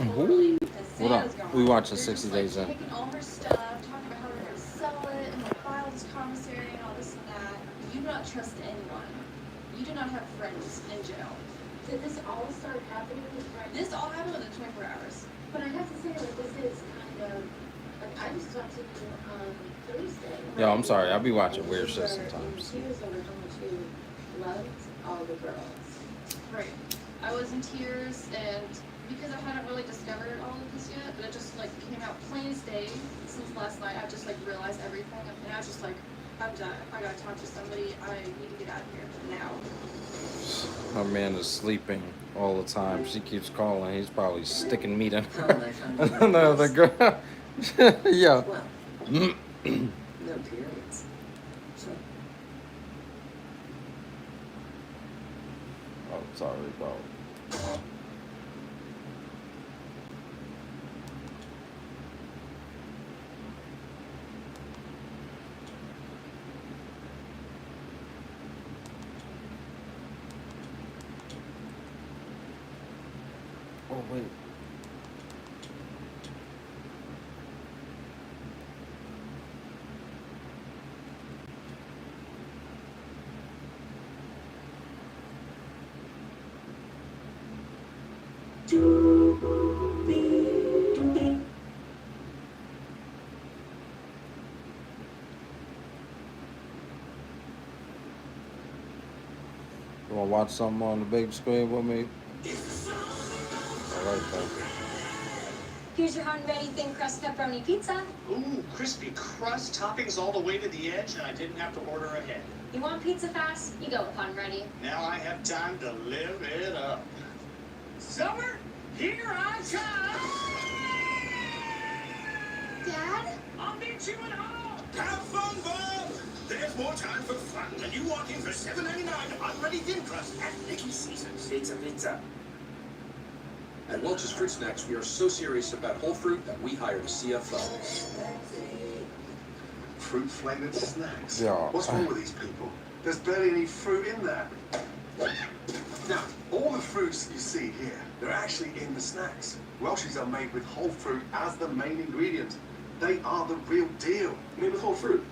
Ooh. because What up? Santa's gone. We watching They're 60 just like Days In. taking all her stuff, talking about how they're gonna sell it and like file this commissary and all this and that. You do not trust anyone. You do not have friends in jail. Did this all start happening right? This all happened within 24 hours. But I have to say, like, this is kind of, like, I just talked to you on Thursday. Yo, I'm sorry. I'll be watching And weird you shit were sometimes. in tears over how much you loved all the girls. Right. I was in tears, and because I hadn't really discovered all of this yet, but it just like came out plain as day since last night. I just like realized everything, and I was just like, I'm done. I gotta talk to somebody. I need to get out of here now. My man is sleeping all the time. She keeps calling. He's probably sticking meat in Tell him I found you another girl. Yeah. Well, no periods. So, Oh, sorry, bro. Oh, wait. You wanna watch something on the big screen with me? I like that. Here's your hot and ready thin crust pepperoni pizza. Ooh, crispy crust, toppings all the way to the edge, and I didn't have to order ahead. You want pizza fast? You go with hot and ready. Now I have time to live it up. Summer, here I come! Dad? I'll meet you at home! Have fun, Bob! There's more time for fun than you walk in for $7.99 unready thin crust at Mickey Seasons. Pizza, pizza. At Welch's Fruit Snacks, we are so serious about whole fruit that we hired a CFO. Fruit-flavored snacks? Yeah. What's wrong with these people? There's barely any fruit in there. Now, all the fruits you see here, they're actually in the snacks. Welch's are made with whole fruit as the main ingredient. They are the real deal. Made with whole fruit.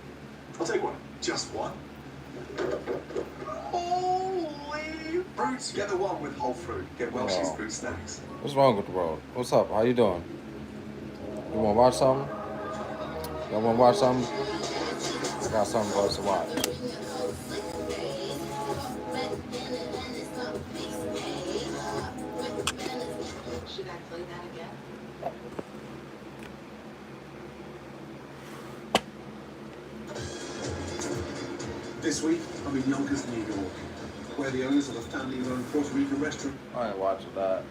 I'll take one. Just one. Holy fruits! Get the one with whole fruit. Get Welch's Wow. fruit snacks. What's wrong with the world? What's up? How you doing? You wanna watch something? Y'all wanna watch something? I got something for us to watch. Should I play that again? This week, I'm in Yonkers, New York, where the owners of a family-owned Puerto Rican restaurant. I ain't watching that.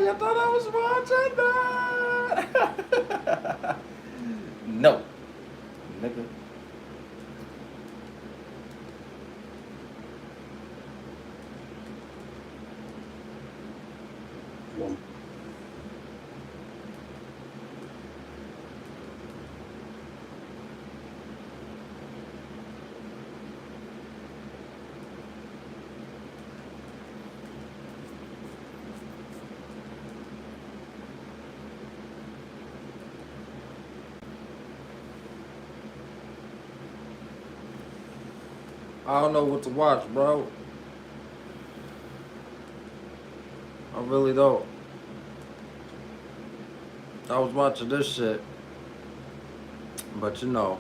You thought I was watching that? No, nigga. One. I don't know what to watch, bro. I really don't. I was watching this shit, but you know.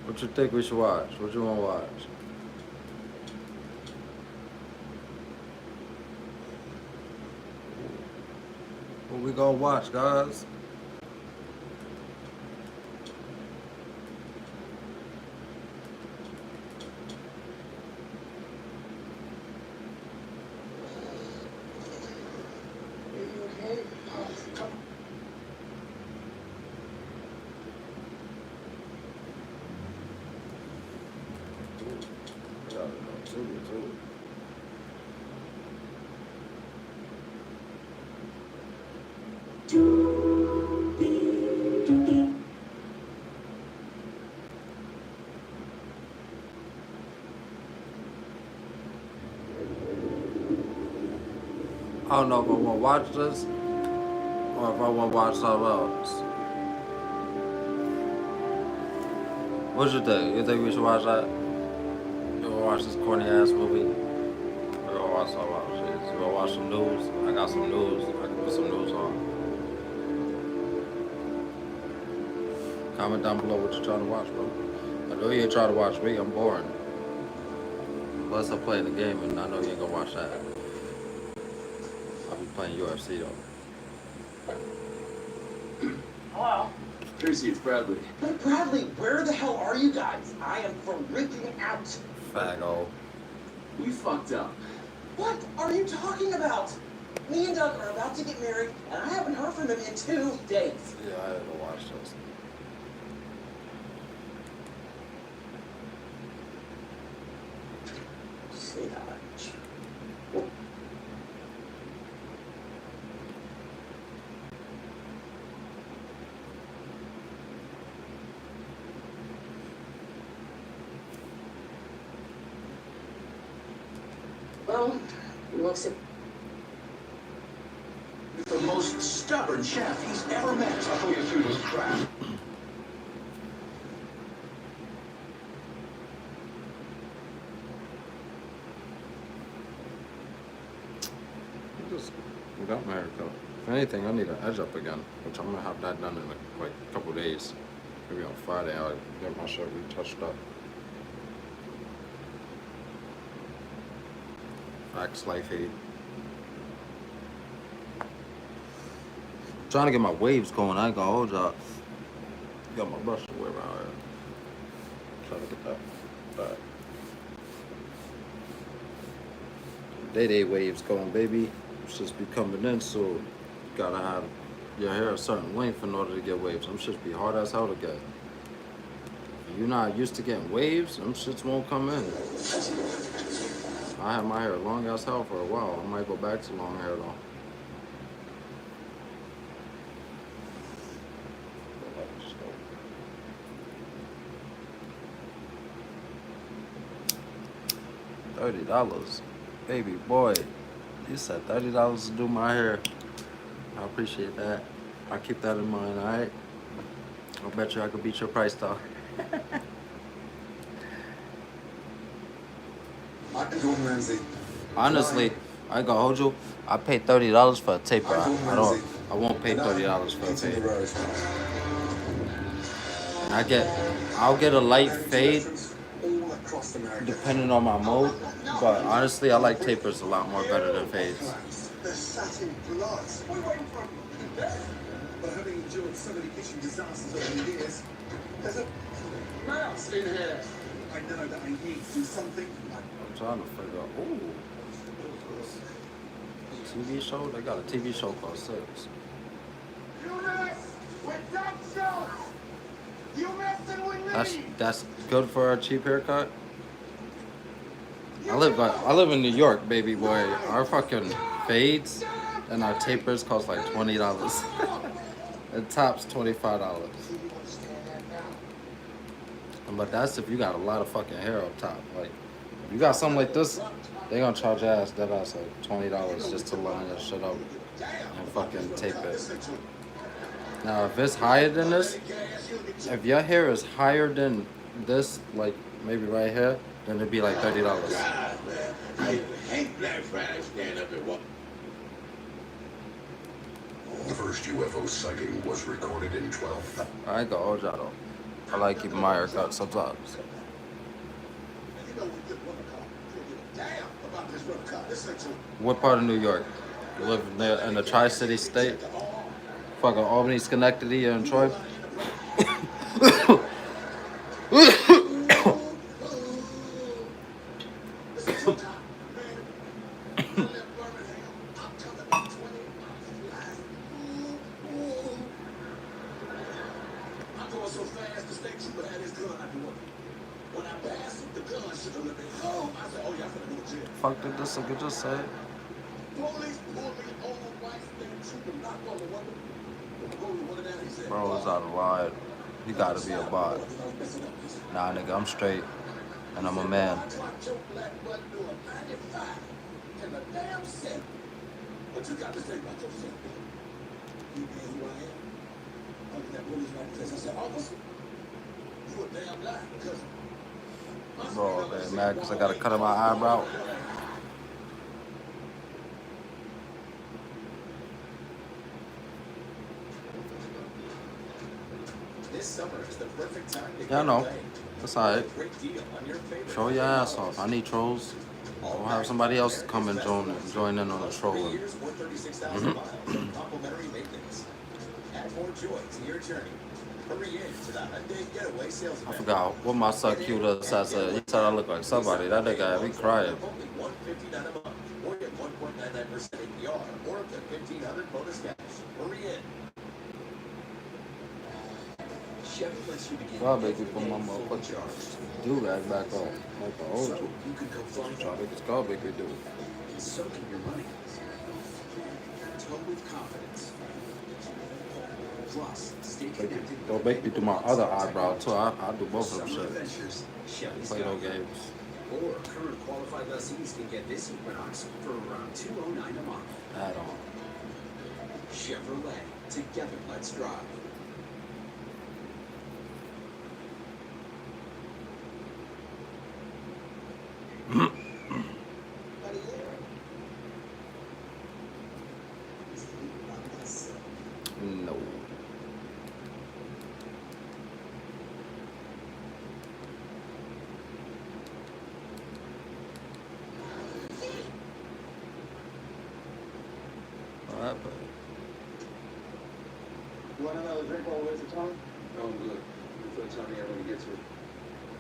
What you think we should watch? What you want to watch? What we gonna watch, guys? don't know if I want to watch this or if I want to watch something else. What you think? You think we should watch that? You want to watch this corny ass movie? We're gonna watch some other shit. You wanna watch some news? I got some news. I can put some news on. Comment down below what you're trying to watch, bro. I know you ain't trying to watch me. I'm boring. Plus, I'm playing the game, and I know you ain't gonna watch that. I'll be playing UFC though. Hello? Tracy, it's Bradley. But Bradley, where the hell are you guys? I am freaking out. Faggo. We fucked up. What are you talking about? Me and Doug are about to get married, and I haven't heard from him in 2 days. Yeah, I had to watch this. Sweetheart. Well, looks at The most stubborn chef he's ever met. I'll put you through this crap. We got my haircut. If anything, I need an edge up again, which I'm gonna have that done in like a couple days. Maybe on Friday, I'll get my shirt retouched up. Facts, life, hate. Trying to get my waves going. I ain't gonna hold y'all. Got my brush away around here. Trying to get that back. Day waves going, baby. It's just be coming in, so you gotta have your hair a certain length in order to get waves. Them shits be hard as hell to get. If you're not used to getting waves, them shits won't come in. I had my hair long as hell for a while. I might go back to long hair though. $30, baby boy. You said $30 to do my hair. I appreciate that. I'll keep that in mind, alright? I'll bet you I could beat your price though. Gordon Ramsay. Honestly, I ain't gonna hold you. I paid $30 for a taper. I won't pay $30 for a fade. And I'll get a light fade depending on my mood. But honestly, I like tapers a lot more better than fades. They're satin gloves. We're waiting for But having endured so many kitchen disasters over the years, there's a mouse in here. I know that I need to do something. I'm trying to figure out. Ooh. TV show? They got a TV show called Six. You mess with that show. You messing with me. That's good for a cheap haircut. I live in New York, baby boy. Our fucking fades and our tapers cost like $20. It tops $25. But that's if you got a lot of fucking hair up top. Like, if you got something like this, they gonna charge your ass that ass like $20 just to line your shit up and fucking tape it. Now, if it's higher than this, if your hair is higher than this, like maybe right here, then it'd be like $30. The first UFO sighting was recorded in 12. I ain't gonna hold y'all though. I like keeping my hair cut sometimes. What part of New York? You live in the Tri-City state? Fucking Albany, Schenectady, and Troy? Fuck did this nigga just say? Bro is out of line. You gotta be a bot. Nah, nigga, I'm straight. And I'm a man. But you got to think about yourself. You know who I am? Under that police right because I said, officer, you a damn lie because Bro, man, mad because I gotta cut my eyebrow. This summer is the perfect time to Yeah, I know. get away. That's alright. Great deal on your favorite Show your ass off. I need trolls. I'll have somebody else come and join in on the 3 trolling. years, 136,000 miles of complimentary maintenance. Add more joy to your journey. Hurry in to the Hyundai Getaway sales I event. forgot what my son cute us said. He said I look like somebody. That nigga had me crying. Only $159 a month, or get 1.99% APR, or up to $1,500 bonus cash. Hurry in. Chevy lets you begin Why make me every put day my fully motherfucking charged. do-rag back on? Like the old So dude. you can go fly Try to make his skull make me do it. and so can your money. Tow with confidence. Plus, stay connected. Don't make me do my other eyebrow too. I do both of them Summer shit. adventures. Chevy's Play got no you. games. Or current qualified lessees can get this Equinox for around $209 a month. Add on. Chevrolet. Together, let's drive. No. Alright, but You want another drink while we wait for Tony? No, I'm good. Before Tony ever gets here.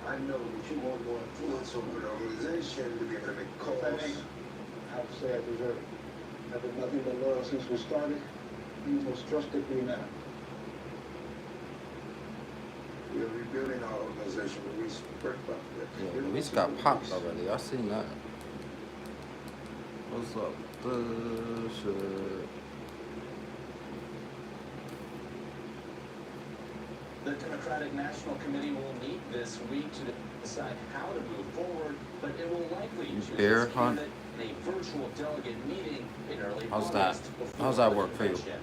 I know that you want more influence over an organization to be able to make calls. I have to say I deserve it. I've been nothing but loyal since we started. You most trusted me now. We are rebuilding our organization. We brick by brick. yeah, Luis got popped already. I seen that. What's up? Shit. The Democratic National Committee will meet this week to decide how to move forward, but it will likely choose beer its hunt? candidate in a virtual delegate meeting in early How's that? August before How's that the work for you? convention.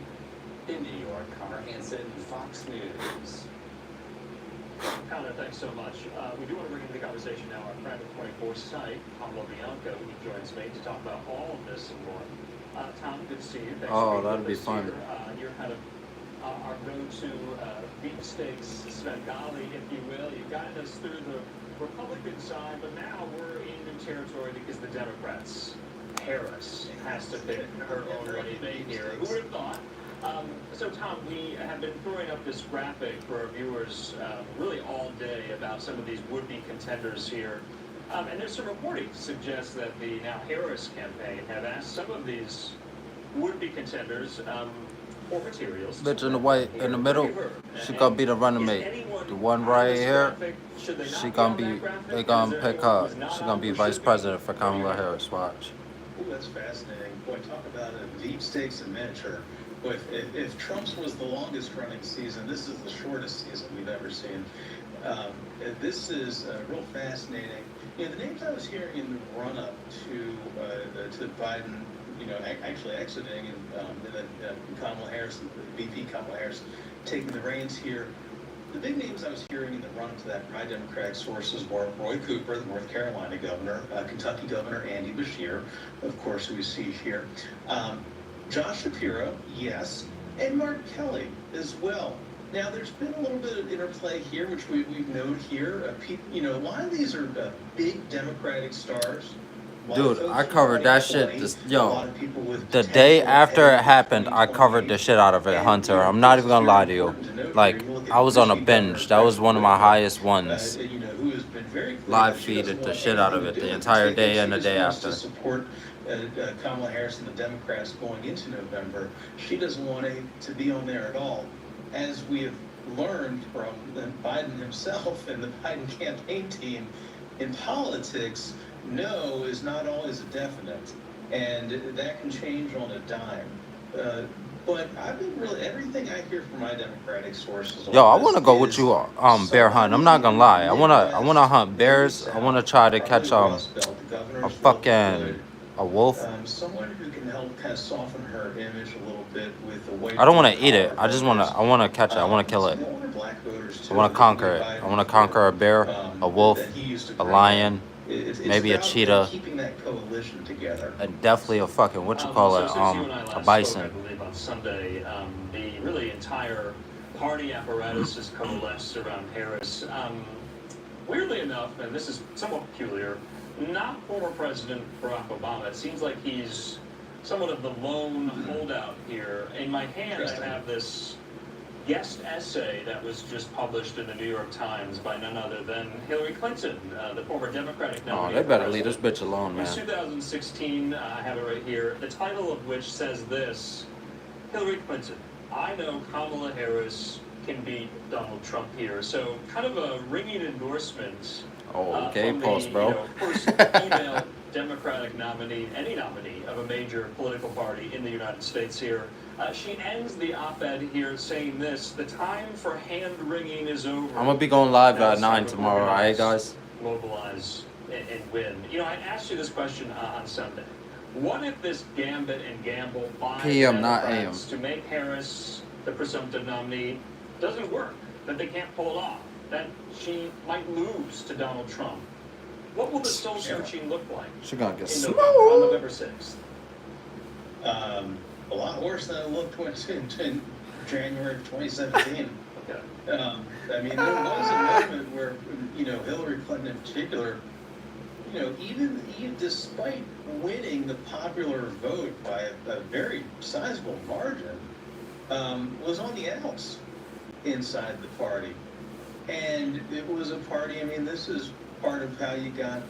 In New York, Connor Hansen, Fox News. Connor, thanks so much. We do want to bring into the conversation now our friend of 24 site, Tom Lobianco, who joins me to talk about all of this and more. Tom, good to see you. Thanks Oh, for that'd being be with us fun. here. You're kind of our go-to beefsteaks Svengali, if you will. You've gotten us through the Republican side, but now we're in new territory because the Democrats. Harris has to pick her own running mate here. Who would have thought? So, Tom, we have been throwing up this graphic for our viewers really all day about some of these would-be contenders here. And there's some reporting to suggest that the now Harris campaign have asked some of these would-be contenders for materials. Bitch in the white in the middle, she gonna be the running mate. The one right here, she gonna be, they gonna pick her. She gonna be vice president for Kamala Harris. Watch. Ooh, that's fascinating. Boy, talk about a deep stakes in miniature. Boy, if Trump's was the longest running season, this is the shortest season we've ever seen. This is real fascinating. You know, the names I was hearing in the run-up to Biden, you know, actually exiting and then Kamala Harris, VP Kamala Harris, taking the reins here. The big names I was hearing in the run-up to that, my Democratic sources were Roy Cooper, the North Carolina governor, Kentucky Governor Andy Beshear, of course, who we see here. Josh Shapiro, yes, and Mark Kelly as well. Now, there's been a little bit of interplay here, which we've noted here. You know, a lot of these are big Democratic stars. Dude, I covered that shit. The day after it happened, I covered the shit out of it, Hunter. I'm not even gonna lie to you. Like, I was on a binge. That was one of my highest ones. Live feeded the shit out of it the entire day and the day after. Support Kamala Harris and the Democrats going into November. She doesn't want to be on there at all. As we have learned from Biden himself and the Biden campaign team, in politics, no is not always a definite, and that can change on a dime. But I've been really, everything I hear from my Democratic sources. Yo, I want to go with you, bear hunt. I'm not gonna lie. I wanna hunt bears. I wanna try to catch a wolf. Someone who can help now kind of soften her image a little bit with the white. I don't want to eat it. I want to catch it. I want to kill it. Some older black voters I want to conquer it. I want to conquer a bear, a wolf, a lion, maybe a cheetah, keeping that coalition together. and definitely a fucking, what you call it, So since you and I a last bison. spoke, I believe on Sunday, the really entire party apparatus has coalesced around Harris. Weirdly enough, and this is somewhat peculiar, not former President Barack Obama. It seems like he's somewhat of the lone holdout here. In my hand, I have this guest essay that was just published in the New York Times by none other than Hillary Clinton, the former Democratic nominee. Oh, they better leave this bitch alone, In man. 2016, I have it right here, the title of which says this: Hillary Clinton, I know Kamala Harris can beat Donald Trump here. So kind of a ringing endorsement. Oh, gay from post, bro. First female Democratic nominee, any nominee of a major political party in the United States here. She ends the op-ed here saying this: the time for hand-wringing is over. I'm going to be going live Now at it's 9 time to tomorrow, alright, guys? Mobilize and win. You know, I asked you this question on Sunday. What if this gambit and gamble by PM, not Democrats AM. to make Harris the presumptive nominee doesn't work? That they can't pull it off? That she might lose to Donald Trump? What will the soul searching look like She gonna get on smoked. November 6th? A lot worse than it looked in January of 2017. Okay. I mean, there was a moment where, Hillary Clinton in particular, even despite winning the popular vote by a very sizable margin, was on the outs inside the party. And it was a party, I mean, this is part of how you got,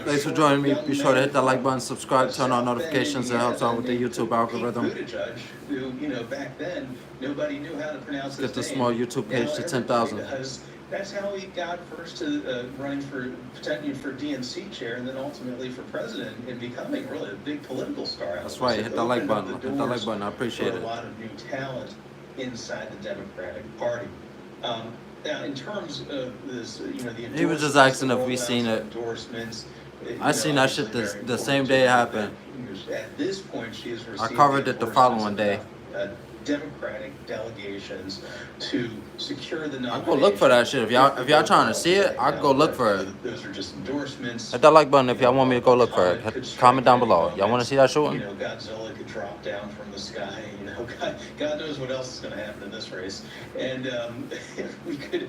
Thanks for joining me. Be sure to hit that like button, subscribe, turn on notifications. It helps out with the YouTube algorithm. Buttigieg, who, back then, nobody knew how to pronounce his Get the name. small YouTube page Now to everybody 10,000. does. That's how he got first to running for DNC chair, and then ultimately for president, and becoming really a big political star. That's right. Hit that like button. Hit that like button. I appreciate for it. a lot of new talent inside the Democratic Party. Now, in terms of this, the He was just asking if we rollouts, seen it. endorsements. I seen that shit the same day it happened. At this point, she has received I covered it the following day. Democratic delegations to secure the I'll nomination. go look for that shit. If y'all trying to see it, I'll go look for it. Those are just endorsements. Hit that like button if y'all want me to go look for it. Comment down below. Y'all want to see that shooting? Godzilla could drop down from the sky. God knows what else is going to happen in this race. And if we could,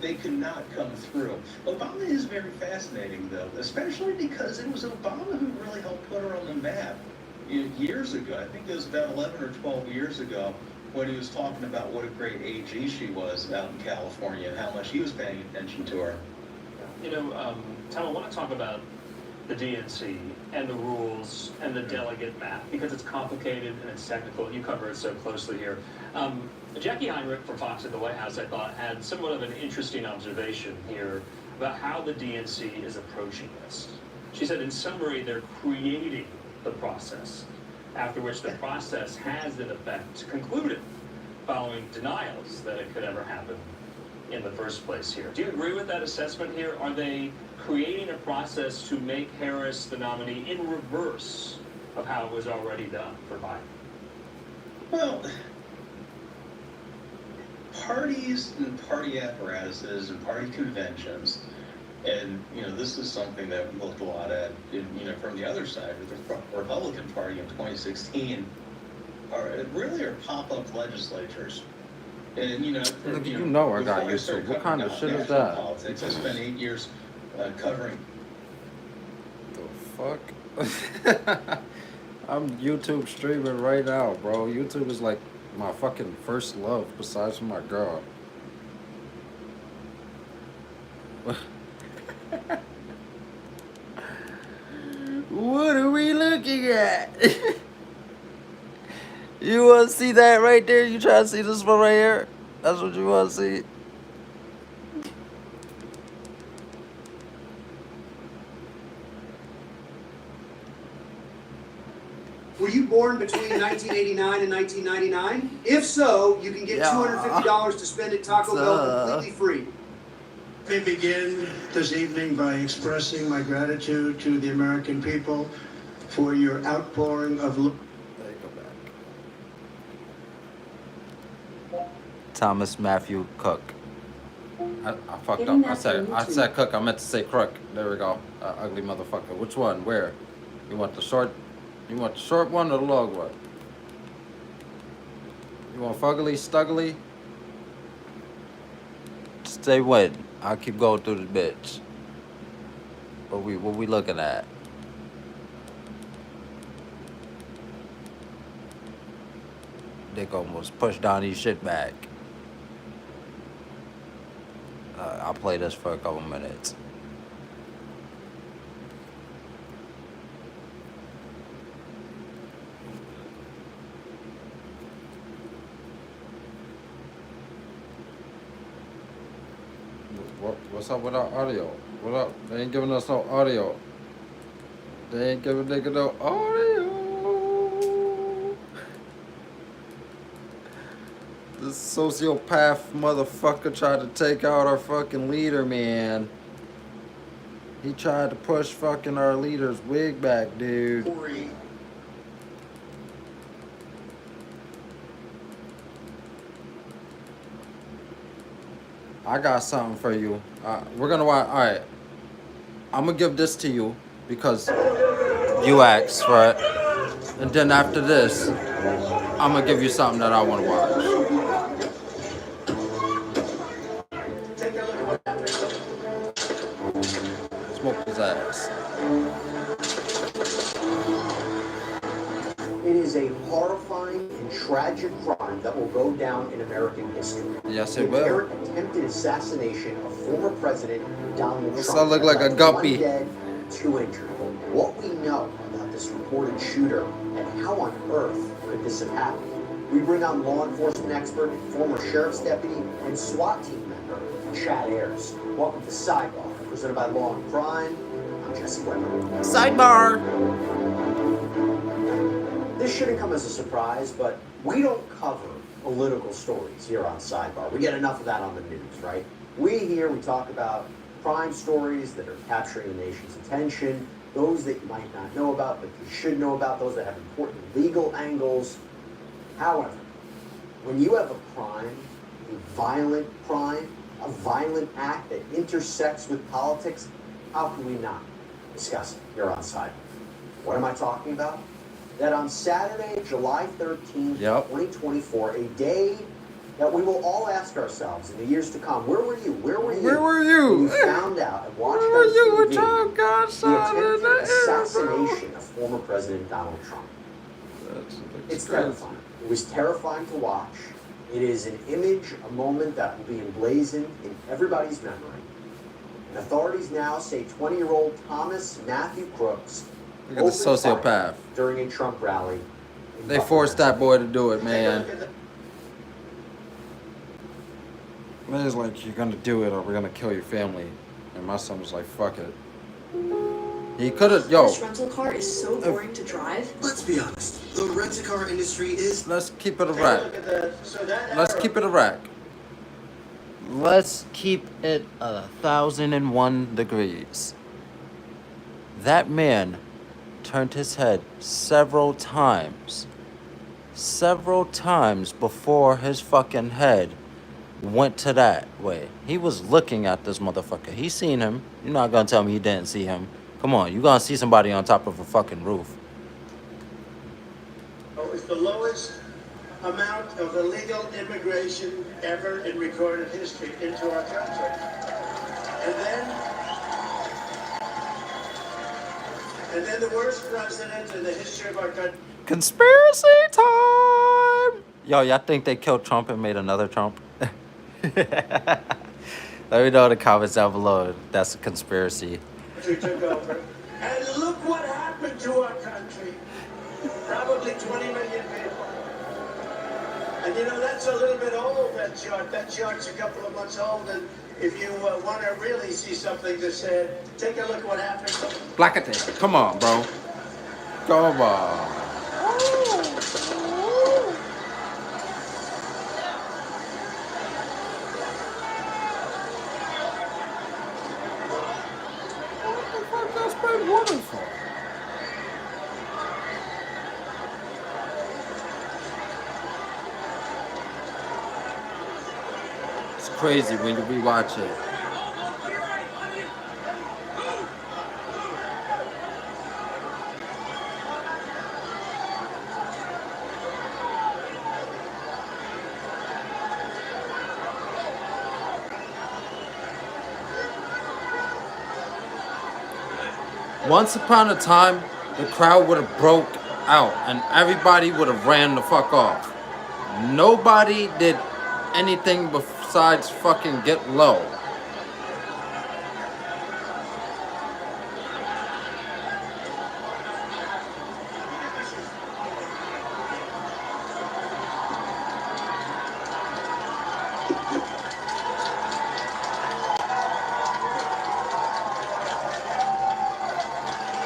they could not come through. Obama is very fascinating, though, especially because it was Obama who really helped put her on the map. Years ago, I think it was about 11 or 12 years ago, when he was talking about what a great AG she was out in California and how much he was paying attention to her. Tom, I want to talk about the DNC and the rules and the delegate map because it's complicated and it's technical. You cover it so closely here. Jackie Heinrich from Fox at the White House, I thought, had somewhat of an interesting observation here about how the DNC is approaching this. She said, in summary, they're creating the process, after which the process has in effect concluded following denials that it could ever happen in the first place here. Do you agree with that assessment here? Are they creating a process to make Harris the nominee in reverse of how it was already done for Biden? Well, parties and party apparatuses and party conventions, and this is something that we looked a lot at, from the other side with the Republican Party in 2016, are pop-up legislatures. And Look, I got YouTube. What kind of shit is that? Politics, I spent 8 years covering. The fuck? I'm YouTube streaming right now, bro. YouTube is like my fucking first love, besides from my girl. What are we looking at? You want to see that right there? You trying to see this one right here? That's what you want to see? Were you born between 1989 and 1999? If so, you can get $250 to spend at Taco Bell completely free. Let me begin this evening by expressing my gratitude to the American people for your outpouring of love. There you go back. Thomas Matthew Cook. I fucked Getting up. I that on said YouTube. Cook. I meant to say Crook. There we go. Ugly motherfucker. Which one? Where? You want the short? You want the short one or the long one? You want fuggly, stuggly? Stay with. I'll keep going through the bitch. What we looking at? Dick almost pushed Donnie's shit back. I'll play this for a couple minutes. What's up with our audio? What up? They ain't giving us no audio. They ain't giving nigga no audio. This sociopath motherfucker tried to take out our fucking leader, man. He tried to push fucking our leader's wig back, dude. I got something for you. We're gonna watch. All right, I'm gonna give this to you because you asked for it, and then after this, I'm gonna give you something that I want to watch. Smoke his ass. It is a horrifying and tragic crime that will go down in American history. Yes, The it will. apparent attempted assassination of former President Donald This Trump. all look like a That's guppy. 1 dead, 2 injured. What we know about this reported shooter and how on earth could this have happened? We bring on law enforcement expert, former sheriff's deputy, and SWAT team member, Chad Ayers. Welcome to Sidebar, presented by Law and Crime. I'm Jesse Weber. Sidebar. This shouldn't come as a surprise, but we don't cover political stories here on Sidebar. We get enough of that on the news, right? We talk about crime stories that are capturing the nation's attention, those that you might not know about, but you should know about, those that have important legal angles. However, when you have a crime, a violent act that intersects with politics, how can we not discuss it here on Sidebar? What am I talking about? That on Saturday, July 13th, 2024, a day that we will all ask ourselves in the years to come, where were you? Where were you? Where were you? When you found out and watched Where were you on with TV Tom Godson the in attempted the air, assassination of former President Donald Trump. It's terrifying. It was terrifying to watch. It is an image, a moment that will be emblazoned in everybody's memory. And authorities now say 20-year-old Thomas Matthew Crooks Look at the sociopath. during a Trump rally. They forced that boy to do it, man. Man, it's like, you're gonna do it or we're gonna kill your family. And my son was like, fuck it. He could've, This rental car is so boring to drive. Let's be honest. The rent-a-car industry is... Let's keep it a rack. Let's keep it a rack. Let's keep it 1,001 degrees. That man turned his head several times before his fucking head went to that way. He was looking at this motherfucker. He seen him. You're not gonna tell me he didn't see him. Come on, you gonna see somebody on top of a fucking roof. It's the lowest amount of illegal immigration ever in recorded history into our country. And then the worst president in the history of our country. Conspiracy time! Yo, y'all think they killed Trump and made another Trump? Let me know in the comments down below if that's a conspiracy. We took over. And look what happened to our country. Probably 20 million people. And you know, that's a little bit old, that chart. That chart's a couple of months old. And if you want to really see something that's said, take a look at what happened. Blackity, come on, bro. Come on. crazy when you rewatch it. Once upon a time, the crowd would have broke out and everybody would have ran the fuck off. Nobody did anything besides fucking get low.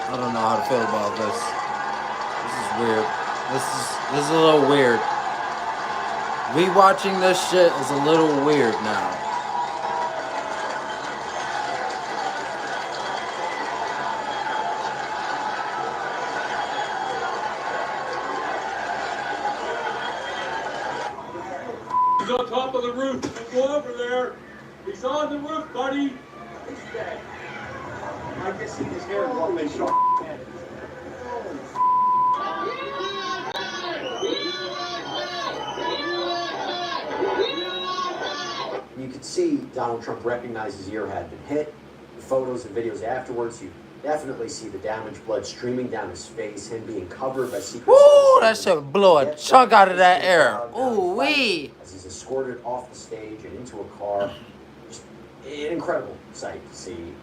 I don't know how to feel about this. This is weird. This is a little weird. Rewatching this shit is a little weird now. He's on top of the roof. Don't go over there. He's on the roof, buddy. He's dead. I guess he his hair while they shot. You could see Donald Trump recognize his ear had been hit. The photos and videos afterwards, you definitely see the damaged blood streaming down his face, him being covered by Secret Ooh, Service that shit blow a chunk out of that air. Ooh wee. as he's escorted off the stage and into a car. Just an incredible sight to see.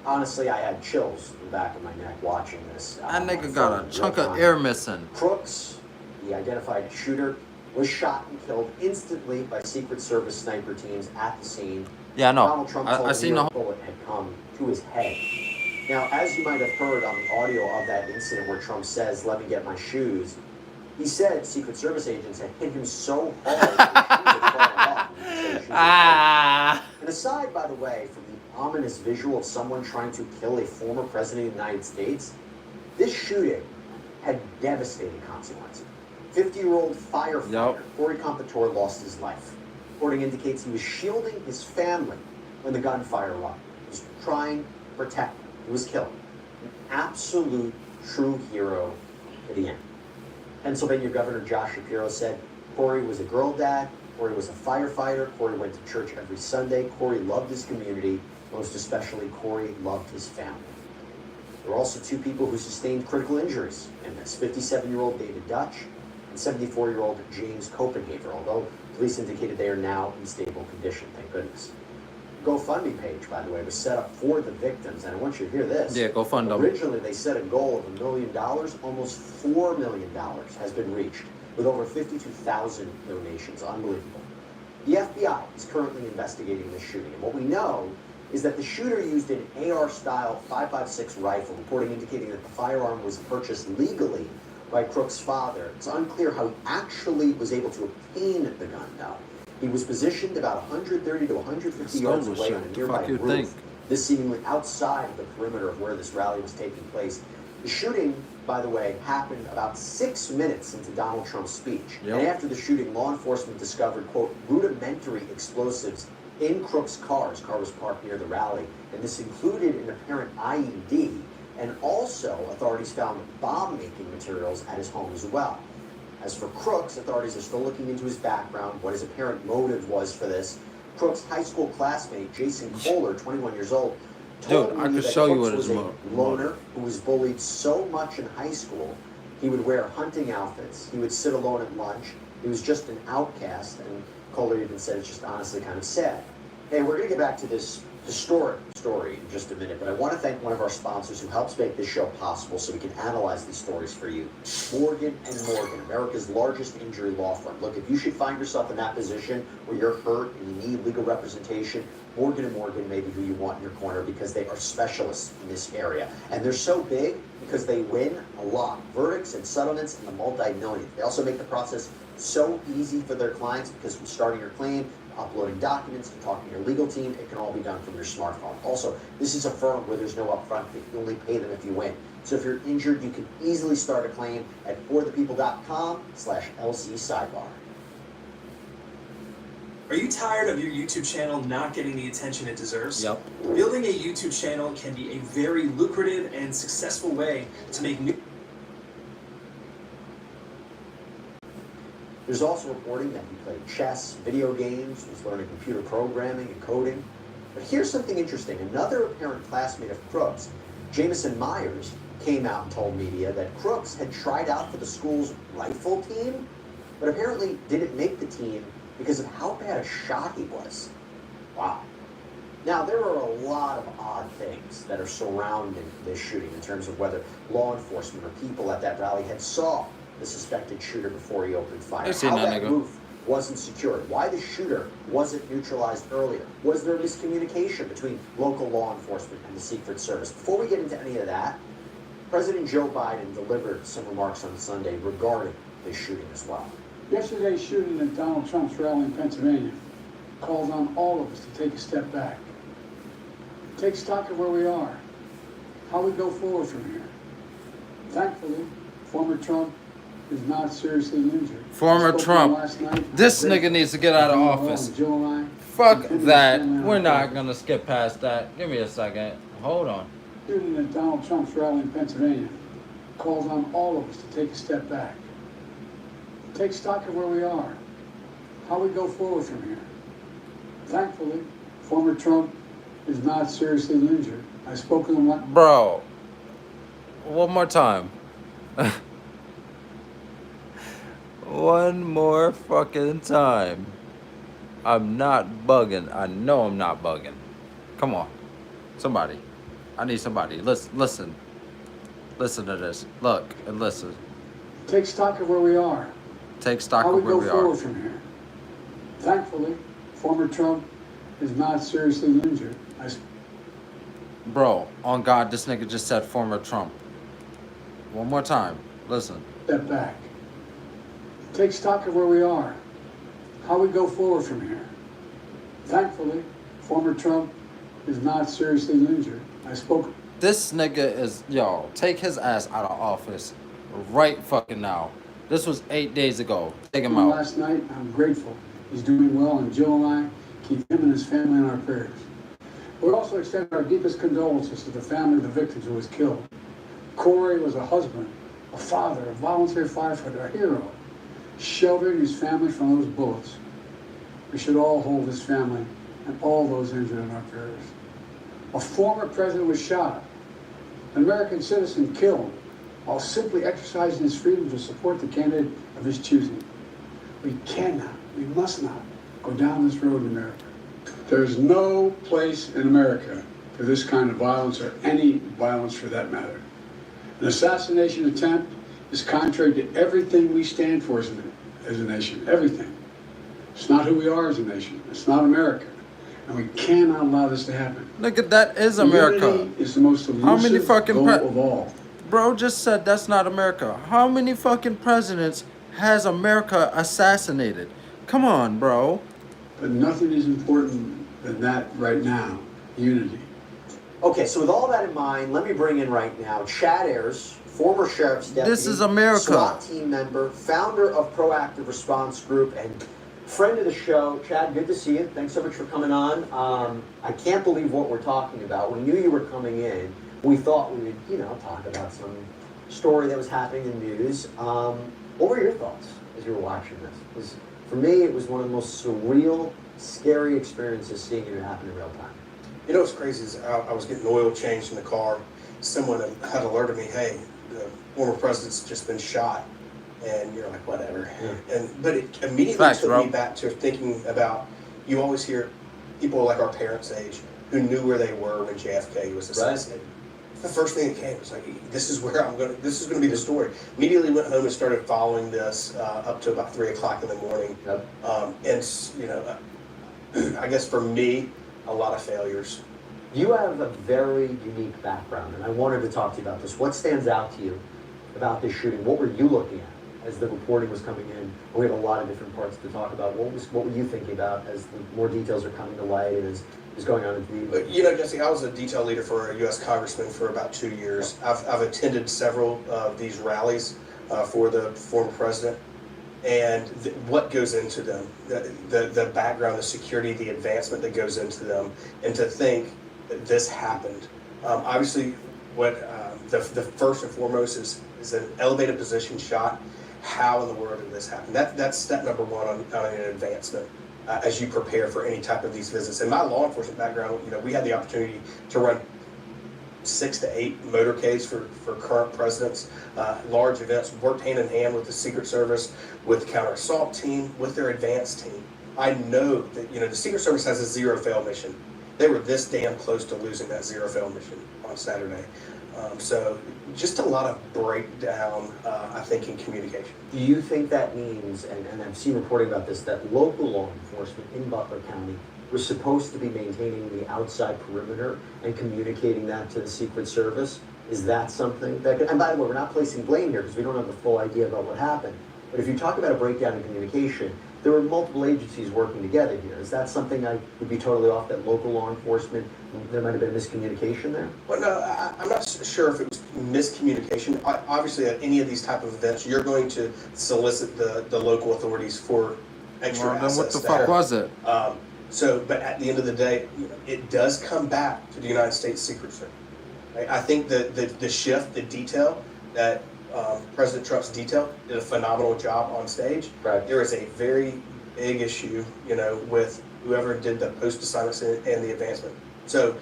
Honestly, I had chills in the back of my neck watching this. That nigga got a chunk of air missing. Crooks, the identified shooter, was shot and killed instantly by Secret Service sniper teams at the scene. Yeah, I know. Donald Trump told I seen the the bullet had come to his head. Now, as you might have heard on the audio of that incident where Trump says, "Let me get my shoes," he said Secret Service agents had hit him so hard that his shoes had fallen off. And he said his shoes were Ah. and aside, by the way, from the ominous visual of someone trying to kill a former president of the United States, this shooting had devastating consequences. 50-year-old firefighter Corey Compatore lost his life. Reporting indicates he was shielding his family when the gunfire erupted. He was trying to protect them. He was killed. An absolute true hero to the end. Pennsylvania Governor Josh Shapiro said Corey was a girl dad, Corey was a firefighter, Corey went to church every Sunday, Corey loved his community, most especially Corey loved his family. There were also two people who sustained critical injuries in this, 57-year-old David Dutch and 74-year-old James Copenhaver, although police indicated they are now in stable condition, thank goodness. GoFundMe page, by the way, was set up for the victims, and I want you to hear this. Yeah, go fund them. Originally, they set a goal of $1 million. Almost $4 million has been reached, with over 52,000 donations. Unbelievable. The FBI is currently investigating this shooting, and what we know is that the shooter used an AR-style 5.56 rifle, reporting indicating that the firearm was purchased legally by Crook's father. It's unclear how he actually was able to obtain the gun, though. He was positioned about 130 to 150 yards away on a nearby roof. This seemingly outside of the perimeter of where this rally was taking place. The shooting, by the way, happened about 6 minutes into Donald Trump's speech. Yep. And after the shooting, law enforcement discovered, quote, rudimentary explosives in Crook's car. His car was parked near the rally, and this included an apparent IED, and also authorities found bomb-making materials at his home as well. As for Crooks, authorities are still looking into his background, what his apparent motive was for this. Crooks' high school classmate, Jason Kohler, 21 years old, told Dude, I me could that show you Crooks what was his a loner who was bullied so much in high school, he would wear hunting outfits, he would sit alone at lunch, he was just an outcast, and Kohler even said it's just honestly kind of sad. Hey, we're going to get back to this historic story in just a minute, but I want to thank one of our sponsors who helps make this show possible so we can analyze these stories for you. Morgan & Morgan, America's largest injury law firm. Look, if you should find yourself in that position where you're hurt and you need legal representation, Morgan & Morgan may be who you want in your corner because they are specialists in this area. And they're so big because they win a lot. Verdicts and settlements in the multi-millions. They also make the process so easy for their clients because from starting your claim, uploading documents, to talking to your legal team, it can all be done from your smartphone. Also, this is a firm where there's no upfront fee. You only pay them if you win. So if you're injured, you can easily start a claim at forthepeople.com/LC sidebar. Are you tired of your YouTube channel not getting the attention it deserves? Yep. Building a YouTube channel can be a very lucrative and successful way to make new. There's also reporting that he played chess, video games, was learning computer programming and coding. But here's something interesting. Another apparent classmate of Crooks, Jameson Myers, came out and told media that Crooks had tried out for the school's rifle team, but apparently didn't make the team because of how bad a shot he was. Wow. Now, there are a lot of odd things that are surrounding this shooting in terms of whether law enforcement or people at that rally had saw the suspected shooter before he opened fire. How that roof wasn't secured. Why the shooter wasn't neutralized earlier. Was there miscommunication between local law enforcement and the Secret Service? Before we get into any of that, President Joe Biden delivered some remarks on Sunday regarding this shooting as well. Yesterday's shooting at Donald Trump's rally in Pennsylvania calls on all of us to take a step back. Take stock of where we are, how we go forward from here. Thankfully, former Trump is not seriously injured. Former Trump. This nigga needs to get out of office. Fuck that. We're not gonna skip past that. Give me a second. Hold on. Shooting at Donald Trump's rally in Pennsylvania calls on all of us to take a step back. Take stock of where we are, how we go forward from here. Thankfully, former Trump is not seriously injured. I spoke to him like... Bro, one more time. One more fucking time. I'm not bugging. I know I'm not bugging. Come on. Somebody. I need somebody. Listen. Listen to this. Look and listen. Take stock of where we are. Take stock of where we are. How we go forward from here. Thankfully, former Trump is not seriously injured. Bro, on God, this nigga just said former Trump. One more time. Listen. Step back. Take stock of where we are. How we go forward from here. Thankfully, former Trump is not seriously injured. I spoke. This nigga is, yo, take his ass out of office right fucking now. This was 8 days ago. Take him out. Last night, I'm grateful. He's doing well, and Jill and I keep him and his family in our prayers. We also extend our deepest condolences to the family of the victims who was killed. Corey was a husband, a father, a volunteer firefighter, a hero, sheltering his family from those bullets. We should all hold his family and all those injured in our prayers. A former president was shot, an American citizen killed, while simply exercising his freedom to support the candidate of his choosing. We cannot, we must not go down this road in America. There's no place in America for this kind of violence, or any violence for that matter. An assassination attempt is contrary to everything we stand for as a nation, everything. It's not who we are as a nation. It's not America. And we cannot allow this to happen. Nigga, that is America. Unity is the most elusive How many fucking goal of all. Bro just said that's not America. How many fucking presidents has America assassinated? Come on, bro. But nothing is important than that right now. Unity. Okay, so with all that in mind, let me bring in right now Chad Ayers, former sheriff's deputy, This is America. SWAT team member, founder of Proactive Response Group, and friend of the show. Chad, good to see you. Thanks so much for coming on. I can't believe what we're talking about. We knew you were coming in. We thought we would, talk about some story that was happening in the news. What were your thoughts as you were watching this? Because for me, it was one of the most surreal, scary experiences seeing it happen in real time. You know what's crazy is I was getting oil changed in the car. Someone had alerted me, hey, the former president's just been shot. And you're like, whatever. Yeah. But it immediately took me back to thinking about, you always hear people like our parents' age who knew where they were when JFK was assassinated. Right. The first thing that came was like, this is gonna be the story. Immediately went home and started following this up to about 3 o'clock in the morning. Yep. I guess for me, a lot of failures. You have a very unique background, and I wanted to talk to you about this. What stands out to you about this shooting? What were you looking at as the reporting was coming in? We have a lot of different parts to talk about. What were you thinking about as the more details are coming to light and as going on in TV? Jesse, I was a detail leader for a U.S. congressman for about 2 years. I've attended several of these rallies for the former president. and what goes into them, the background, the security, the advancement that goes into them, and to think that this happened. Obviously, what the first and foremost is an elevated position shot. How in the world did this happen? That's step number one on an advancement as you prepare for any type of these visits. In my law enforcement background, we had the opportunity to run 6 to 8 motorcades for current presidents, large events, worked hand in hand with the Secret Service, with the counter assault team, with their advanced team. I know that the Secret Service has a zero fail mission. They were this damn close to losing that zero fail mission on Saturday. So just a lot of breakdown, I think, in communication. Do you think that means, and I've seen reporting about this, that local law enforcement in Butler County was supposed to be maintaining the outside perimeter and communicating that to the Secret Service? Is that something that could, and by the way, we're not placing blame here because we don't have the full idea about what happened. But if you talk about a breakdown in communication, there were multiple agencies working together here. Is that something I would be totally off, that local law enforcement, there might have been a miscommunication there? Well, no, I'm not sure if it was miscommunication. Obviously, at any of these type of events, you're going to solicit the local authorities for extra Well, then assets. what the fuck was it? But at the end of the day, it does come back to the United States Secret Service. Right? I think the shift, the detail that President Trump's detail did a phenomenal job on stage. Right. There is a very big issue, with whoever did the post assignments and the advancement. So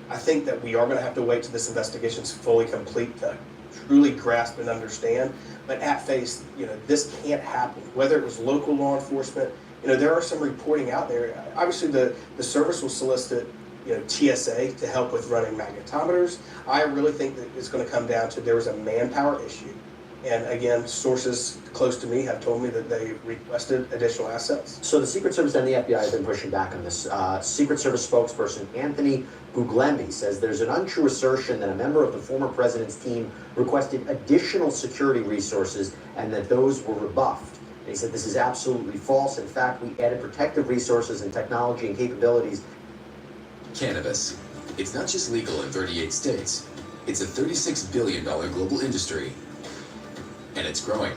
I think that we are going to have to wait till this investigation is fully complete to truly grasp and understand. But at face, this can't happen. Whether it was local law enforcement, there are some reporting out there. Obviously, the service will solicit, TSA to help with running magnetometers. I really think that it's going to come down to there was a manpower issue. And again, sources close to me have told me that they requested additional assets. So the Secret Service and the FBI have been pushing back on this. Secret Service spokesperson Anthony Buglembi says there's an untrue assertion that a member of the former president's team requested additional security resources and that those were rebuffed. And he said this is absolutely false. In fact, we added protective resources and technology and capabilities. Cannabis. It's not just legal in 38 states. It's a $36 billion global industry. And it's growing.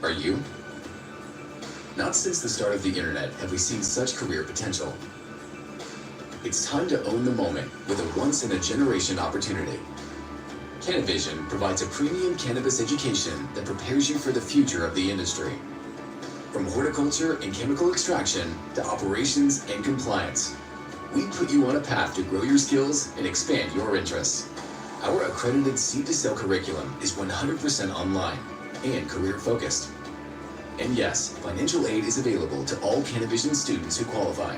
Are you? Not since the start of the internet have we seen such career potential. It's time to own the moment with a once-in-a-generation opportunity. Canavision provides a premium cannabis education that prepares you for the future of the industry. From horticulture and chemical extraction to operations and compliance, we put you on a path to grow your skills and expand your interests. Our accredited seed-to-sale curriculum is 100% online and career-focused. And yes, financial aid is available to all Canavision students who qualify.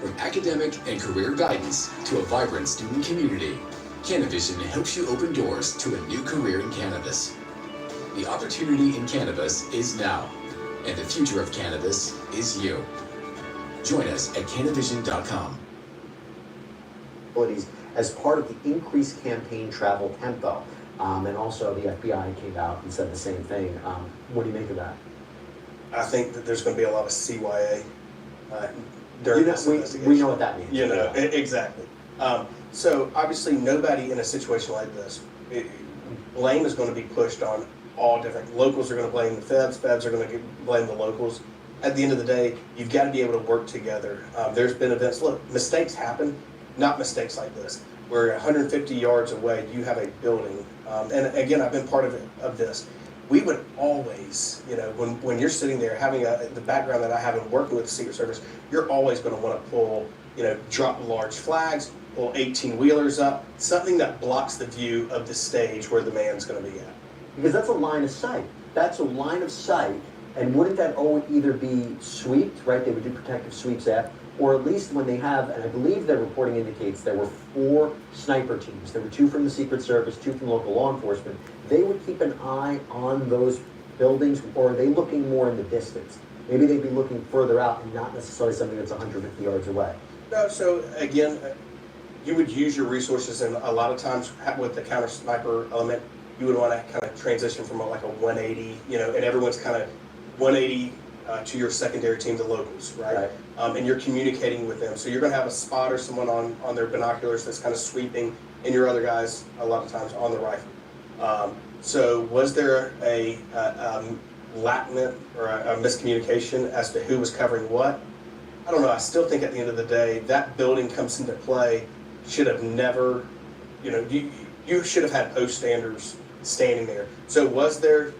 From academic and career guidance to a vibrant student community, Canavision helps you open doors to a new career in cannabis. The opportunity in cannabis is now, and the future of cannabis is you. Join us at Canavision.com. As part of the increased campaign travel tempo. And also the FBI came out and said the same thing. What do you make of that? I think that there's going to be a lot of CYA during this investigation. We know what that means. Exactly. So obviously nobody in a situation like this, blame is going to be pushed on all different. Locals are going to blame the feds, feds are going to blame the locals. At the end of the day, you've got to be able to work together. There's been events, look, mistakes happen, not mistakes like this, where 150 yards away you have a building. And again, I've been part of this. We would always, when you're sitting there having the background that I have in working with the Secret Service, you're always going to want to pull, drop large flags, pull 18-wheelers up, something that blocks the view of the stage where the man's going to be at. Because that's a line of sight. That's a line of sight. And wouldn't that either be sweeped, right? They would do protective sweeps at, or at least when they have, and I believe their reporting indicates there were 4 sniper teams. There were 2 from the Secret Service, 2 from local law enforcement. They would keep an eye on those buildings, or are they looking more in the distance? Maybe they'd be looking further out and not necessarily something that's 150 yards away. No, so again, you would use your resources, and a lot of times with the counter sniper element, you would want to kind of transition from like a 180, and everyone's kind of 180 to your secondary team, the locals, right? And you're communicating with them. So you're going to have a spotter, someone on their binoculars that's kind of sweeping, and your other guys, a lot of times, on the rifle. So was there a lackment or a miscommunication as to who was covering what. I don't know. I still think at the end of the day, that building comes into play. Should have never, you should have had post standers standing there. So was there,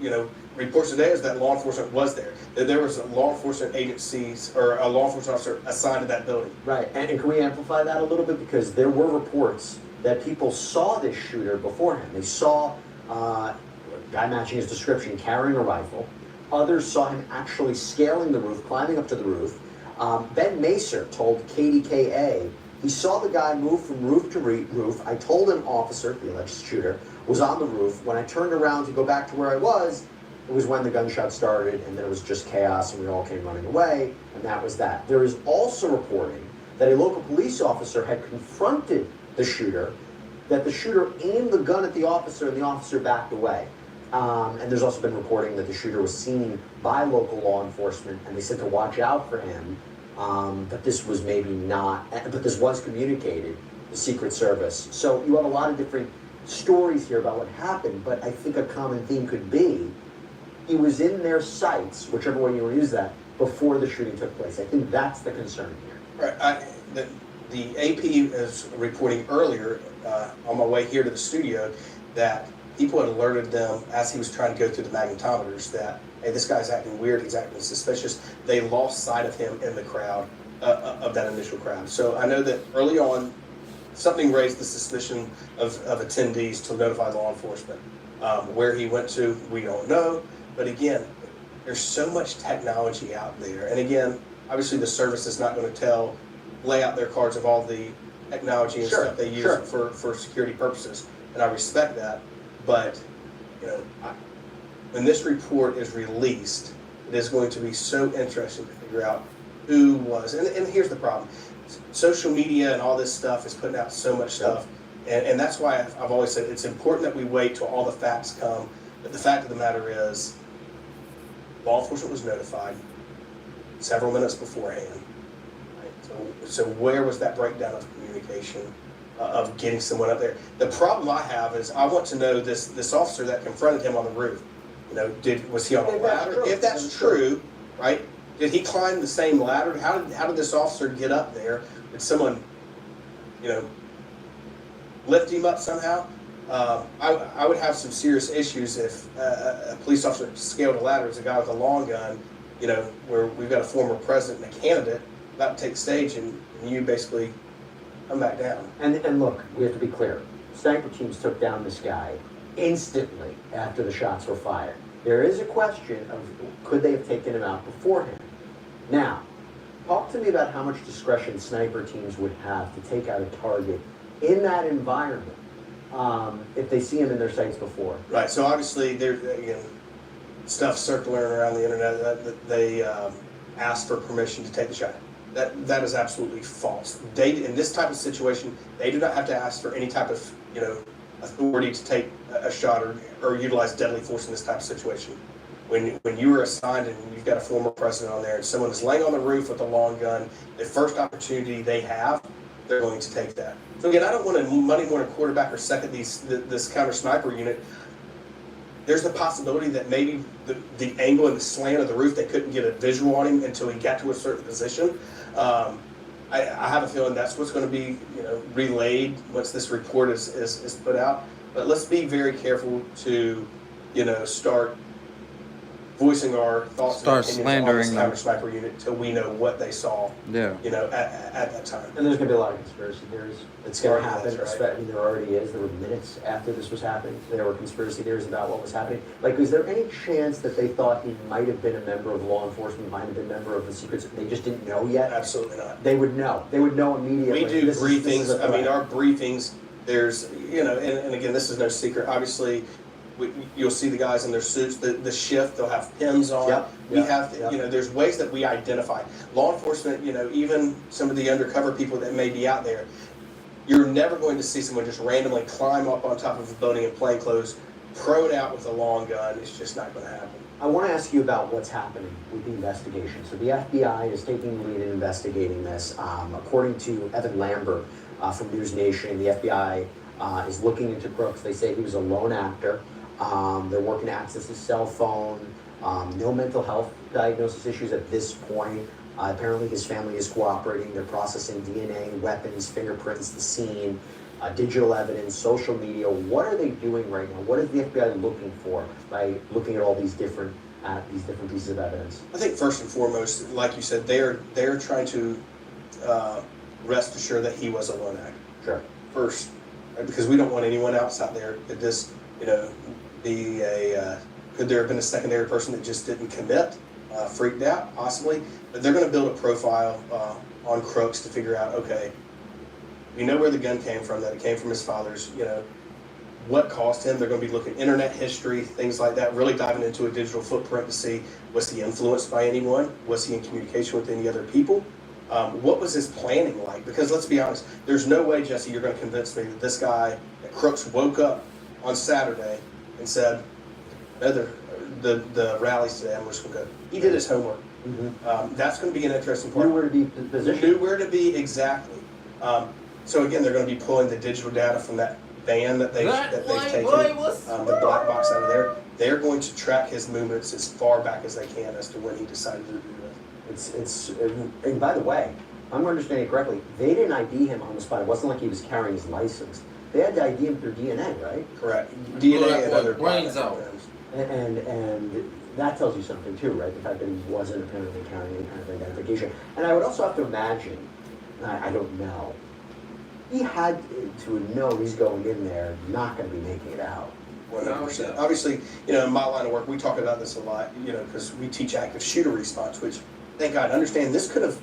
reports today is that law enforcement was there. That there was law enforcement agencies or a law enforcement officer assigned to that building. Right, and can we amplify that a little bit? Because there were reports that people saw this shooter beforehand. They saw a guy matching his description carrying a rifle. Others saw him actually scaling the roof, climbing up to the roof. Ben Macer told KDKA he saw the guy move from roof to roof. I told an officer, the alleged shooter, was on the roof. When I turned around to go back to where I was, it was when the gunshot started, and then it was just chaos, and we all came running away, and that was that. There is also reporting that a local police officer had confronted the shooter, that the shooter aimed the gun at the officer, and the officer backed away. And there's also been reporting that the shooter was seen by local law enforcement, and they said to watch out for him. But this was maybe not, but this was communicated, the Secret Service. So you have a lot of different stories here about what happened, but I think a common theme could be he was in their sights, whichever way you want to use that, before the shooting took place. I think that's the concern here. Right. The AP is reporting earlier on my way here to the studio that people had alerted them as he was trying to go through the magnetometers that, hey, this guy's acting weird, he's acting suspicious. They lost sight of him in the crowd, of that initial crowd. So I know that early on, something raised the suspicion of attendees to notify law enforcement. Where he went to, we don't know. But again, there's so much technology out there. And again, obviously the service is not going to lay out their cards of all the technology and stuff they use for security purposes. And I respect that. But, when this report is released, it is going to be so interesting to figure out who was. And here's the problem. Social media and all this stuff is putting out so much stuff. And that's why I've always said it's important that we wait till all the facts come. But the fact of the matter is, law enforcement was notified several minutes beforehand. Right? So where was that breakdown of communication, of getting someone up there? The problem I have is I want to know this officer that confronted him on the roof. Was he on a ladder? If that's true, right? Did he climb the same ladder? How did this officer get up there? Did someone, lift him up somehow? I would have some serious issues if a police officer scaled a ladder as a guy with a long gun, where we've got a former president and a candidate about to take the stage, and you basically come back down. And look, we have to be clear. Sniper teams took down this guy instantly after the shots were fired. There is a question of could they have taken him out beforehand? Now, talk to me about how much discretion sniper teams would have to take out a target in that environment if they see him in their sights before. Right, so obviously there's, again, stuff circulating around the internet that they asked for permission to take the shot. That is absolutely false. In this type of situation, they do not have to ask for any type of, authority to take a shot or utilize deadly force in this type of situation. When you are assigned and you've got a former president on there and someone is laying on the roof with a long gun, the first opportunity they have, they're going to take that. So again, I don't want to money morning quarterback or second this counter sniper unit. There's the possibility that maybe the angle and the slant of the roof, they couldn't get a visual on him until he got to a certain position. I have a feeling that's what's going to be, relayed once this report is put out. But let's be very careful to, start voicing our thoughts Start and opinions on this slandering counter sniper unit till we know what they saw. Yeah. At that time. And there's going to be a lot of conspiracy theories. It's going to happen. That's right. I mean, there already is. There were minutes after this was happening. There were conspiracy theories about what was happening. Like, is there any chance that they thought he might have been a member of law enforcement, might have been a member of the Secret Service? They just didn't know yet? Absolutely not. They would know. They would know immediately. We do This briefings. is a I mean, threat. our briefings, there's, and again, this is no secret. Obviously, you'll see the guys in their suits, the shift, they'll have pins on. There's ways that we identify. Law enforcement, even some of the undercover people that may be out there, you're never going to see someone just randomly climb up on top of a building in plain clothes, prone out with a long gun. It's just not going to happen. I want to ask you about what's happening with the investigation. So the FBI is taking the lead in investigating this. According to Evan Lambert from News Nation, the FBI is looking into Crooks. They say he was a lone actor. They're working to access his cell phone. No mental health diagnosis issues at this point. Apparently his family is cooperating. They're processing DNA, weapons, fingerprints, the scene, digital evidence, social media. What are they doing right now? What is the FBI looking for by looking at all these different pieces of evidence? I think first and foremost, like you said, they're trying to rest assured that he was a lone actor. Sure. First, right? Because we don't want anyone else out there. Could this, be a could there have been a secondary person that just didn't commit, freaked out, possibly? But they're going to build a profile on Crooks to figure out, okay, we know where the gun came from, that it came from his father's, what caused him. They're going to be looking at internet history, things like that, really diving into a digital footprint to see, was he influenced by anyone? Was he in communication with any other people? What was his planning like? Because let's be honest, there's no way, Jesse, you're going to convince me that this guy, that Crooks, woke up on Saturday and said, no, the rallies today, I'm just going to go. He did his homework. Mm-hmm. That's going to be an interesting part. Knew where to be positioned. Knew where to be, exactly. So again, they're going to be pulling the digital data from that van that they've taken, the black box out of there. They're going to track his movements as far back as they can as to when he decided to do it. And by the way, if I'm understanding it correctly, they didn't ID him on the spot. It wasn't like he was carrying his license. They had to ID him through DNA, right? Correct. DNA and other brains out. And that tells you something too, right? The fact that he wasn't apparently carrying any kind of identification. And I would also have to imagine, I don't know, he had to know he's going in there, not going to be making it out. 100%. Obviously, in my line of work, we talk about this a lot, because we teach active shooter response, which, thank God, understand this could have,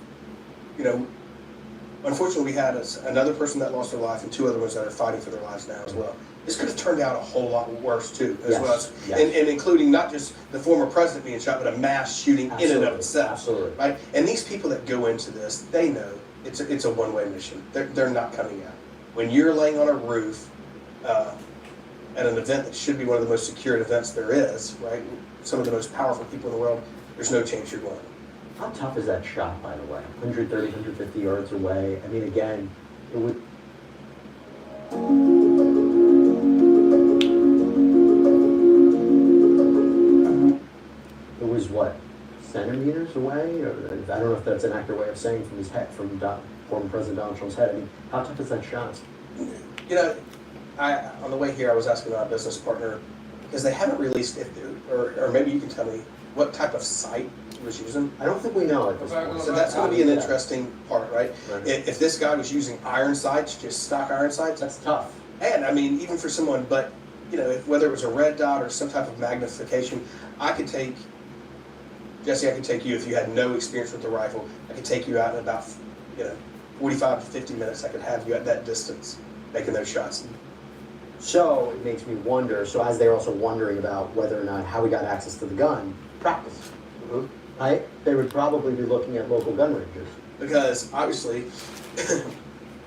unfortunately, we had another person that lost their life and two other ones that are fighting for their lives now as well. This could have turned out a whole lot worse too, as well as, and including not just the former president being shot, but a mass shooting in and of itself. Absolutely. Right? And these people that go into this, they know it's a one-way mission. They're not coming out. When you're laying on a roof at an event that should be one of the most secured events there is, right? Some of the most powerful people in the world, there's no chance you're going. How tough is that shot, by the way? 130, 150 yards away. I mean, again, it would... It was what, centimeters away? Or, I don't know if that's an accurate way of saying from his head, from former President Donald Trump's head. I mean, how tough is that shot? On the way here, I was asking my business partner, because they haven't released, or maybe you can tell me, what type of sight he was using. I don't think we know at this point. So that's going to be an interesting part, right? If this guy was using iron sights, just stock iron sights, that's tough. And I mean, even for someone, but whether it was a red dot or some type of magnification, Jesse, I could take you, if you had no experience with the rifle, I could take you out in about 45 to 50 minutes. I could have you at that distance making those shots. So it makes me wonder, so as they're also wondering about whether or not how we got access to the gun, practice, right? They would probably be looking at local gun ranges. Because obviously,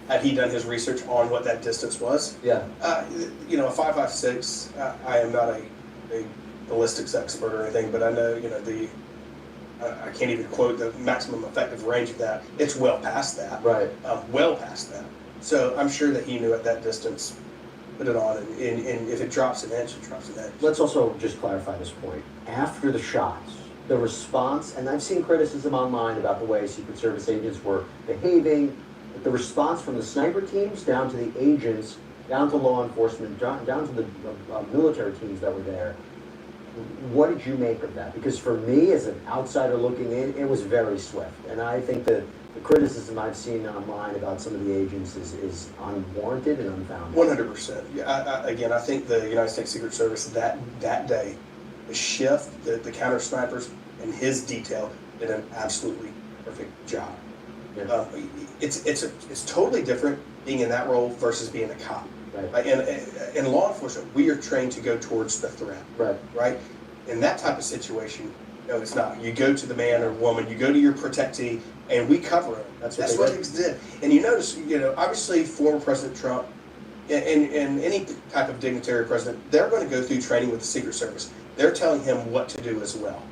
had he done his research on what that distance was? Yeah. A 5.56, I am not a ballistics expert or anything, but I know, I can't even quote the maximum effective range of that. It's well past that. Right. Well past that. So I'm sure that he knew at that distance, put it on, and if it drops an inch, it drops an inch. Let's also just clarify this point. After the shots, the response, and I've seen criticism online about the way Secret Service agents were behaving, but the response from the sniper teams down to the agents, down to law enforcement, down to the military teams that were there, what did you make of that? Because for me, as an outsider looking in, it was very swift. And I think that the criticism I've seen online about some of the agents is unwarranted and unfounded. 100%. Yeah, I think the United States Secret Service that day, the shift, the counter snipers, and his detail did an absolutely perfect job. Yeah. It's totally different being in that role versus being a cop. Right. And in law enforcement, we are trained to go towards the threat. Right. In that type of situation, no, it's not. You go to the man or woman, you go to your protectee, and we cover it. That's what they did. And you notice, obviously, former President Trump and any type of dignitary president, they're going to go through training with the Secret Service. They're telling him what to do as well,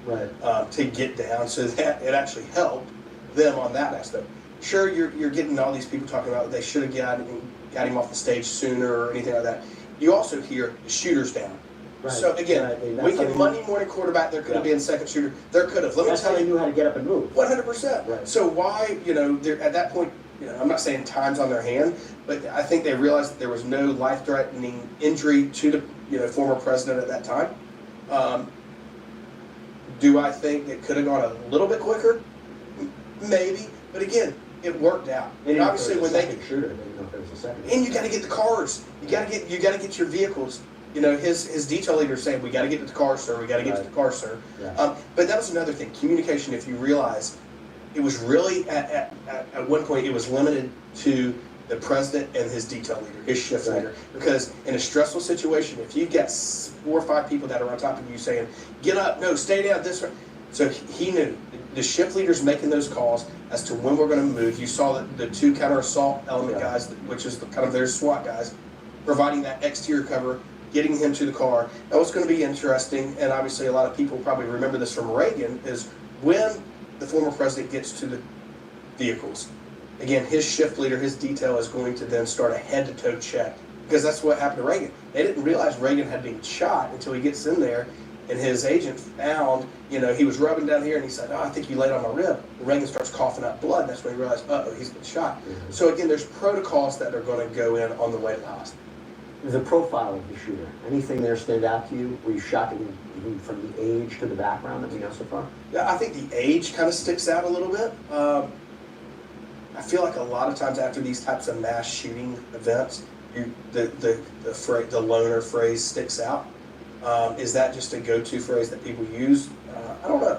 to get down, so that it actually helped them on that aspect. Sure, you're getting all these people talking about they should have got him off the stage sooner or anything like that. You also hear the shooter's down. Right. So again, That's we how can they Monday morning quarterback. There could have been second shooter. There could have. Let me That's tell how they you, knew how to get up and move. 100%. Right. So why, at that point, I'm not saying time's on their hand, but I think they realized that there was no life-threatening injury to the former president at that time. Do I think it could have gone a little bit quicker? Maybe, but again, it worked out. They And didn't obviously, know when there was a second shooter, they didn't know if there was a second. and you got to get the cars. You got to get your vehicles. His detail leader saying, "We got to get to the car, sir. We got to get to the car, sir." Yeah. But that was another thing. Communication. If you realize, it was really at one point it was limited to the president and his detail leader, his shift leader, because in a stressful situation, if you've got 4 or 5 people that are on top of you saying, "Get up, no, stay down," this way. So he knew the shift leaders making those calls as to when we're going to move. You saw that the 2 counter assault element guys, which is kind of their SWAT guys, providing that exterior cover, getting him to the car. Now what's going to be interesting, and obviously a lot of people probably remember this from Reagan, is when the former president gets to the vehicles. Again, his shift leader, his detail is going to then start a head-to-toe check, because that's what happened to Reagan. They didn't realize Reagan had been shot until he gets in there, and his agent found, he was rubbing down here, and he said, "Oh, I think you laid on my rib." And Reagan starts coughing up blood, and that's when he realized, uh-oh, he's been shot. Mm-hmm. So again, there's protocols that are going to go in on the way to the hospital. The profile of the shooter, anything there stand out to you? Were you shocked even from the age to the background that we know so far? Yeah, I think the age kind of sticks out a little bit. I feel like a lot of times after these types of mass shooting events, the loner phrase sticks out. Is that just a go-to phrase that people use? I don't know.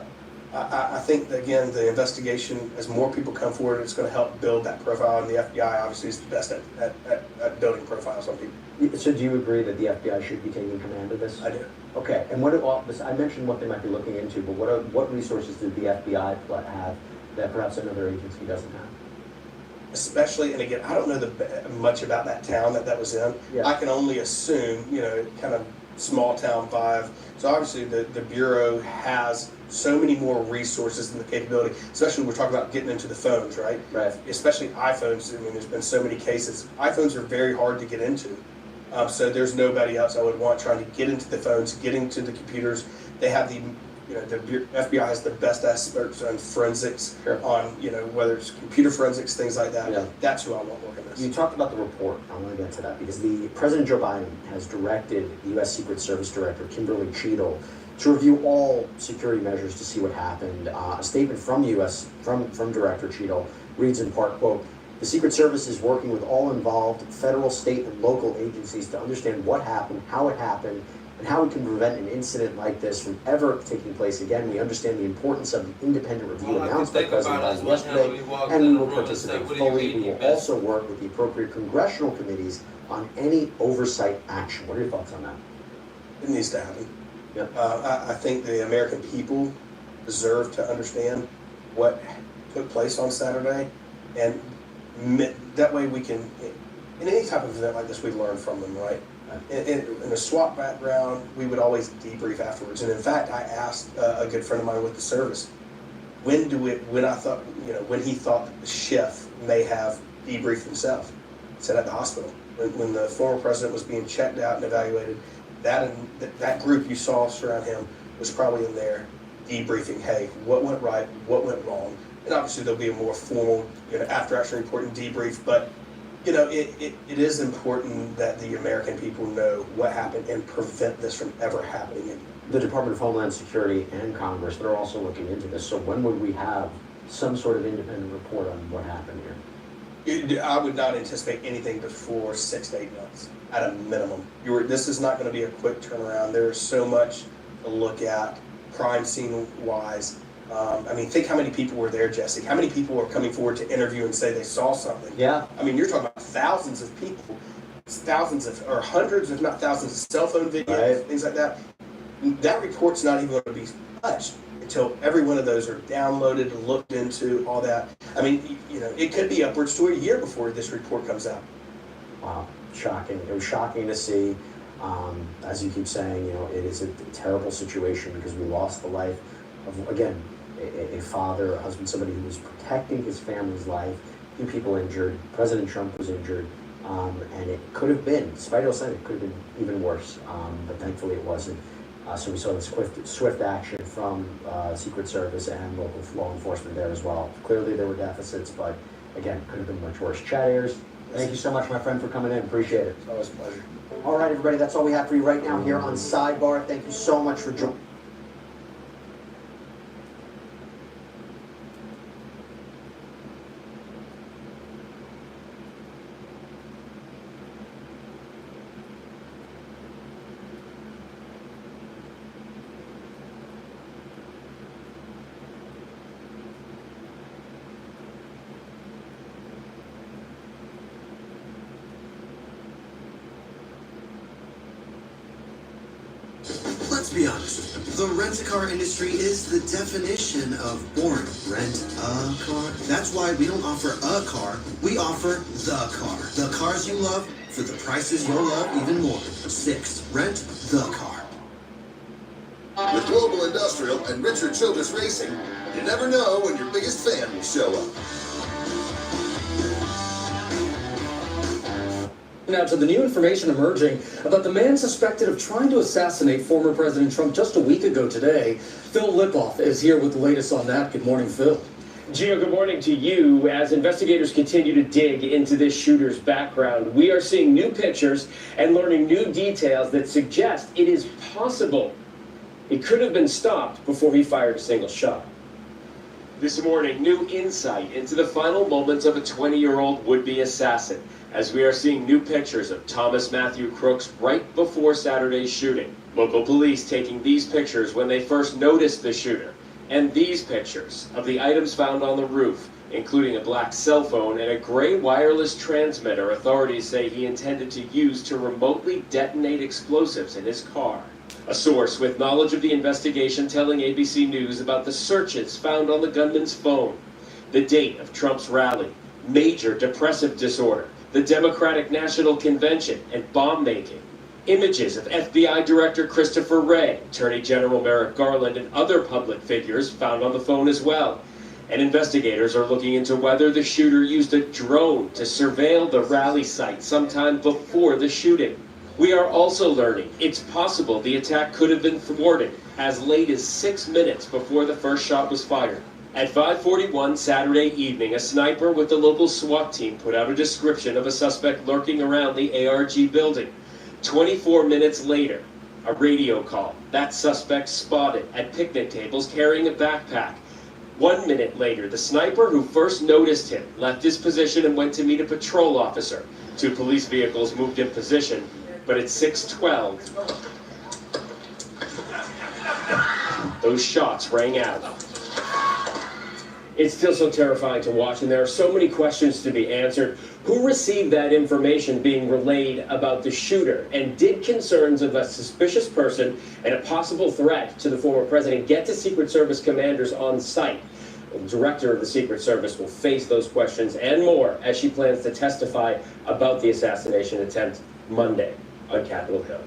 I think that, again, the investigation, as more people come forward, it's going to help build that profile, and the FBI obviously is the best at building profiles on people. So do you agree that the FBI should be taking command of this? I do. Okay, and I mentioned what they might be looking into, but what resources did the FBI have that perhaps another agency doesn't have? Especially, and again, I don't know much about that town that was in. Yeah. I can only assume, kind of small town vibe. So obviously the Bureau has so many more resources and the capability, especially when we're talking about getting into the phones, right? Right. Especially iPhones. I mean, there's been so many cases. iPhones are very hard to get into. So there's nobody else I would want trying to get into the phones, getting to the computers. They have the FBI has the best experts on forensics, on, whether it's computer forensics, things like that. Yeah. That's who I want working this. You talked about the report. I want to get to that because President Joe Biden has directed the U.S. Secret Service Director Kimberly Cheadle to review all security measures to see what happened. A statement from from Director Cheadle reads in part, quote, "The Secret Service is working with all involved federal, state, and local agencies to understand what happened, and how we can prevent an incident like this from ever taking place again. We understand the importance of the independent review announced by President Biden yesterday, and we will participate fully. We will also work with the appropriate congressional committees on any oversight action." What are your thoughts on that? It needs to happen. Yep. I think the American people deserve to understand what took place on Saturday, and that way we can, in any type of event like this, we learn from them, right? In a SWAT background, we would always debrief afterwards. And in fact, I asked a good friend of mine with the service, when he thought that the shift may have debriefed himself. He said at the hospital, when the former president was being checked out and evaluated, that group you saw surround him was probably in there debriefing, hey, what went right, what went wrong. And obviously there'll be a more formal, after action report and debrief, but it is important that the American people know what happened and prevent this from ever happening again. The Department of Homeland Security and Congress, they're also looking into this. So when would we have some sort of independent report on what happened here? I would not anticipate anything before 6 to 8 months at a minimum. This is not going to be a quick turnaround. There is so much to look at, crime scene wise. Think how many people were there, Jesse. How many people are coming forward to interview and say they saw something? Yeah. You're talking about thousands of people, or hundreds, if not thousands, of cell phone videos, things like that. That report's not even going to be touched until every one of those are downloaded and looked into, all that. It could be upwards to a year before this report comes out. Wow, shocking. It was shocking to see. As you keep saying, it is a terrible situation because we lost the life of, again, a father, a husband, somebody who was protecting his family's life. 2 people injured. President Trump was injured. And it could have been, despite all saying, it could have been even worse, but thankfully it wasn't. So we saw the swift action from Secret Service and local law enforcement there as well. Clearly there were deficits, but again, could have been much worse. Chad Ayers, thank you so much, my friend, for coming in. Appreciate it. It's always a pleasure. All right, everybody, that's all we have for you right now here on Sidebar. Thank you so much for joining. Let's be honest, the rent-a-car industry is the definition of boring. Rent a car? That's why we don't offer a car, we offer the car. The cars you love for the prices you'll love even more. 6. Rent the car. With Global Industrial and Richard Childress Racing, you never know when your biggest fan will show up. Now to the new information emerging about the man suspected of trying to assassinate former President Trump just a week ago today. Phil Lipoff is here with the latest on that. Good morning, Phil. Gio, good morning to you. As investigators continue to dig into this shooter's background, we are seeing new pictures and learning new details that suggest it is possible he could have been stopped before he fired a single shot. This morning, new insight into the final moments of a 20-year-old would-be assassin, as we are seeing new pictures of Thomas Matthew Crooks right before Saturday's shooting. Local police taking these pictures when they first noticed the shooter, and these pictures of the items found on the roof, including a black cell phone and a gray wireless transmitter authorities say he intended to use to remotely detonate explosives in his car. A source with knowledge of the investigation telling ABC News about the searches found on the gunman's phone, the date of Trump's rally, major depressive disorder, the Democratic National Convention, and bomb making. Images of FBI Director Christopher Wray, Attorney General Merrick Garland, and other public figures found on the phone as well. And investigators are looking into whether the shooter used a drone to surveil the rally site sometime before the shooting. We are also learning it's possible the attack could have been thwarted as late as 6 minutes before the first shot was fired. At 5:41 Saturday evening, a sniper with the local SWAT team put out a description of a suspect lurking around the ARG building. 24 minutes later, a radio call. That suspect spotted at picnic tables carrying a backpack. 1 minute later, the sniper who first noticed him left his position and went to meet a patrol officer. 2 police vehicles moved in position, but at 6:12, those shots rang out. It's still so terrifying to watch, and there are so many questions to be answered. Who received that information being relayed about the shooter? And did concerns of a suspicious person and a possible threat to the former president get to Secret Service commanders on site? The director of the Secret Service will face those questions and more as she plans to testify about the assassination attempt Monday on Capitol Hill.